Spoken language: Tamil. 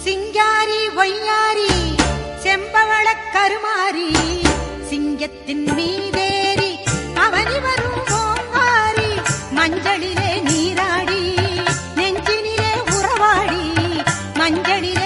சிங்காரி ஒய்யாரி செம்பவள கருமாரி சிங்கத்தின் மீதேறி அவனி வரும் ஓங்காரி மஞ்சளிலே நீராடி நெஞ்சினிலே உறவாடி மஞ்சளிலே